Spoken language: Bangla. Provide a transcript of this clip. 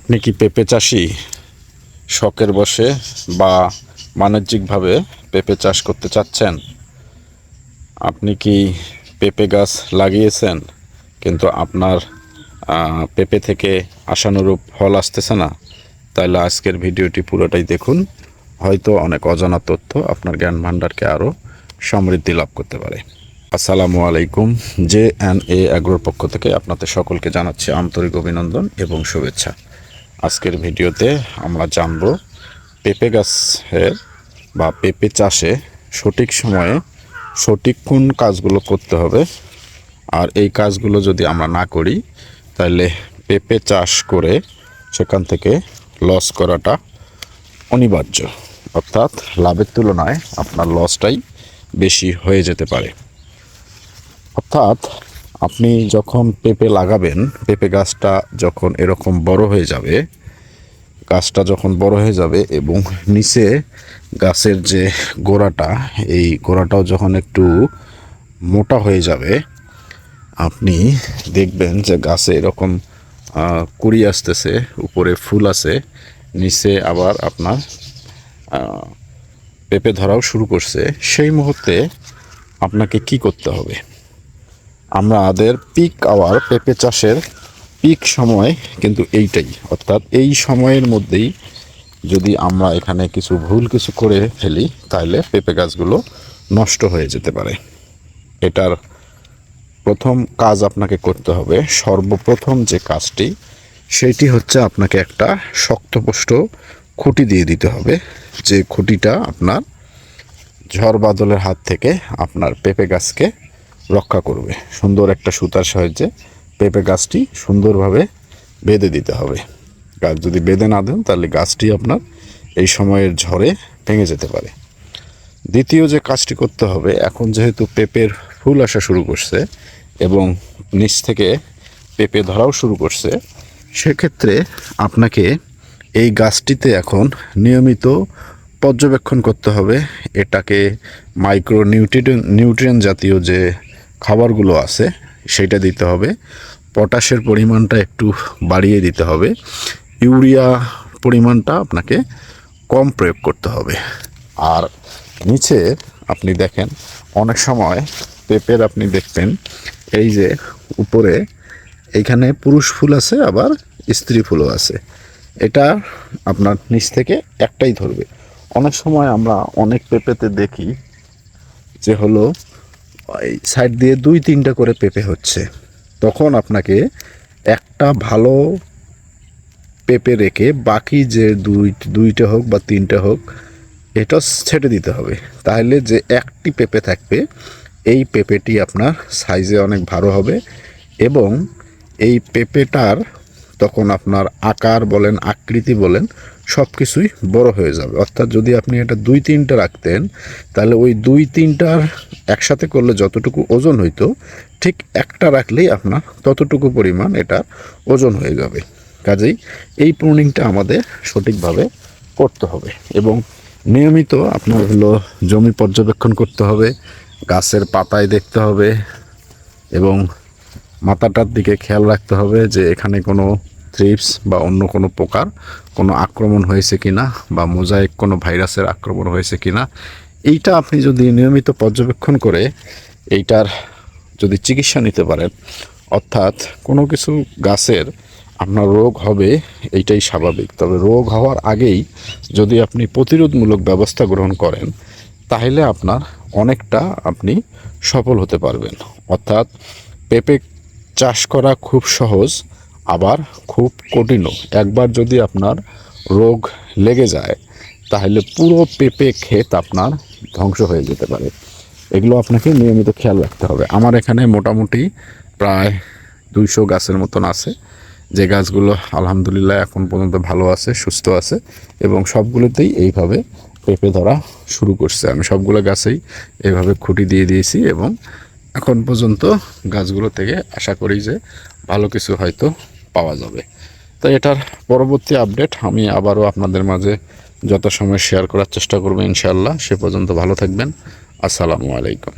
আপনি কি পেঁপে চাষি? শখের বশে বা বাণিজ্যিকভাবে পেঁপে চাষ করতে চাচ্ছেন? আপনি কি পেঁপে গাছ লাগিয়েছেন কিন্তু আপনার পেঁপে থেকে আশানুরূপ ফল আসতেছে না? তাহলে আজকের ভিডিওটি পুরোটাই দেখুন। হয়তো অনেক অজানা তথ্য আপনার জ্ঞান ভাণ্ডারকে আরও সমৃদ্ধি লাভ করতে পারে। আসসালামু আলাইকুম। JNA অ্যাগ্রোর পক্ষ থেকে আপনাদের সকলকে জানাচ্ছি আন্তরিক অভিনন্দন এবং শুভেচ্ছা। আজকের ভিডিওতে আমরা জানব পেঁপে গাছের বা পেঁপে চাষে সঠিক সময়ে সঠিক কোন কাজগুলো করতে হবে, আর এই কাজগুলো যদি আমরা না করি তাহলে পেঁপে চাষ করে সেখান থেকে লস করাটা অনিবার্য, অর্থাৎ লাভের তুলনায় আপনার লসটাই বেশি হয়ে যেতে পারে। অর্থাৎ আপনি যখন পেঁপে লাগাবেন, পেঁপে গাছটা যখন এরকম বড় হয়ে যাবে, এবং নিচে গাছের যে গোড়াটা, এই গোড়াটাও যখন একটু মোটা হয়ে যাবে, আপনি দেখবেন যে গাছে এরকম কুঁড়ি আসতেছে, উপরে ফুল আছে, নিচে আবার আপনার পেঁপে ধরাও শুরু করছে। সেই মুহূর্তে আপনাকে কি করতে হবে? আমাদের পিক আওয়ার, পেঁপে চাষের পিক সময় কিন্তু এইটাই, অর্থাৎ এই সময়ের মধ্যেই যদি আমরা এখানে কিছু করে ফেলি তাহলে পেঁপে গাছগুলো নষ্ট হয়ে যেতে পারে। এটার প্রথম কাজ আপনাকে করতে হবে, সর্বপ্রথম যে কাজটি, সেইটি হচ্ছে আপনাকে একটা শক্তপোষ্ট খুঁটি দিয়ে দিতে হবে, যে খুঁটিটা আপনার ঝড় বাদলের হাত থেকে আপনার পেঁপে গাছকে রক্ষা করবে। সুন্দর একটা সুতার সাহায্যে পেঁপে গাছটি সুন্দরভাবে বেঁধে দিতে হবে। গাছ যদি বেঁধে না দেন তাহলে গাছটি আপনার এই সময়ের ঝড়ে ভেঙে যেতে পারে। দ্বিতীয় যে কাজটি করতে হবে, এখন যেহেতু পেঁপের ফুল আসা শুরু করছে এবং নিচ থেকে পেঁপে ধরাও শুরু করছে, সেক্ষেত্রে আপনাকে এই গাছটিতে এখন নিয়মিত পর্যবেক্ষণ করতে হবে। এটাকে মাইক্রো নিউট্রিয়েন্ট জাতীয় যে খাবারগুলো আছে সেটা দিতে হবে। পটাশের পরিমাণটা একটু বাড়িয়ে দিতে হবে। ইউরিয়া পরিমাণটা আপনাকে কম প্রয়োগ করতে হবে। আর নিচে আপনি দেখেন, অনেক সময় পেঁপের আপনি দেখবেন এই যে উপরে এইখানে পুরুষ ফুল আছে, আবার স্ত্রী ফুলও আছে। এটা আপনার নিচ থেকে একটাই ধরবে। অনেক সময় আমরা অনেক পেঁপেতে দেখি যে হলো এই সাইড দিয়ে 2-3টা করে পেঁপে হচ্ছে। তখন আপনাকে একটা ভালো পেঁপে রেখে বাকি যে দুইটা হোক বা 3টা হোক, এটা ছেটে দিতে হবে। তাহলে যে একটি পেঁপে থাকবে, এই পেঁপেটি আপনার সাইজে অনেক ভালো হবে এবং এই পেঁপেটার তখন আপনার আকার বলেন, আকৃতি বলেন, সব কিছুই বড় হয়ে যাবে। অর্থাৎ যদি আপনি এটা 2-3টা রাখতেন, তাহলে ওই 2-3টার একসাথে করলে যতটুকু ওজন হইতো, ঠিক একটা রাখলেই আপনার ততটুকু পরিমাণ এটা ওজন হয়ে যাবে। কাজেই এই প্রুনিংটা আমাদের সঠিকভাবে করতে হবে এবং নিয়মিত আপনার জমি পর্যবেক্ষণ করতে হবে, গাছের পাতায় দেখতে হবে এবং মাথাটার দিকে খেয়াল রাখতে হবে যে এখানে কোনো থ্রিপস বা অন্য কোনো পোকার কোনো আক্রমণ হয়েছে কিনা, বা মোজাইক কোনো ভাইরাসের আক্রমণ হয়েছে কিনা। এইটা আপনি যদি নিয়মিত পর্যবেক্ষণ করে এইটার যদি চিকিৎসা নিতে পারেন, অর্থাৎ কোনো কিছু গাছের আপনার রোগ হবে, এইটাই স্বাভাবিক। তবে রোগ হওয়ার আগেই যদি আপনি প্রতিরোধমূলক ব্যবস্থা গ্রহণ করেন, তাহলে আপনার অনেকটা আপনি সফল হতে পারবেন। অর্থাৎ পেঁপে চাষ করা খুব সহজ, আবার খুব কঠিনও। একবার যদি আপনার রোগ লেগে যায় তাহলে পুরো পেঁপে ক্ষেত আপনার ধ্বংস হয়ে যেতে পারে। এগুলো আপনাকে নিয়মিত খেয়াল রাখতে হবে। আমার এখানে মোটামুটি প্রায় 200 গাছের মতন আছে, যে গাছগুলো আলহামদুলিল্লাহ এখন পর্যন্ত ভালো আছে, সুস্থ আছে এবং সবগুলোতেই এইভাবে পেঁপে ধরা শুরু করছে। আমি সবগুলো গাছেই এইভাবে খুঁটি দিয়ে দিয়েছি এবং এখন পর্যন্ত গাছগুলো থেকে আশা করি যে ভালো কিছু হয়তো পাওয়া যাবে। তো এটার পরবর্তী আপডেট আমি আবারও আপনাদের মাঝে যথাসময় শেয়ার করার চেষ্টা করব ইনশাআল্লাহ। সে পর্যন্ত ভালো থাকবেন। আসসালামু আলাইকুম।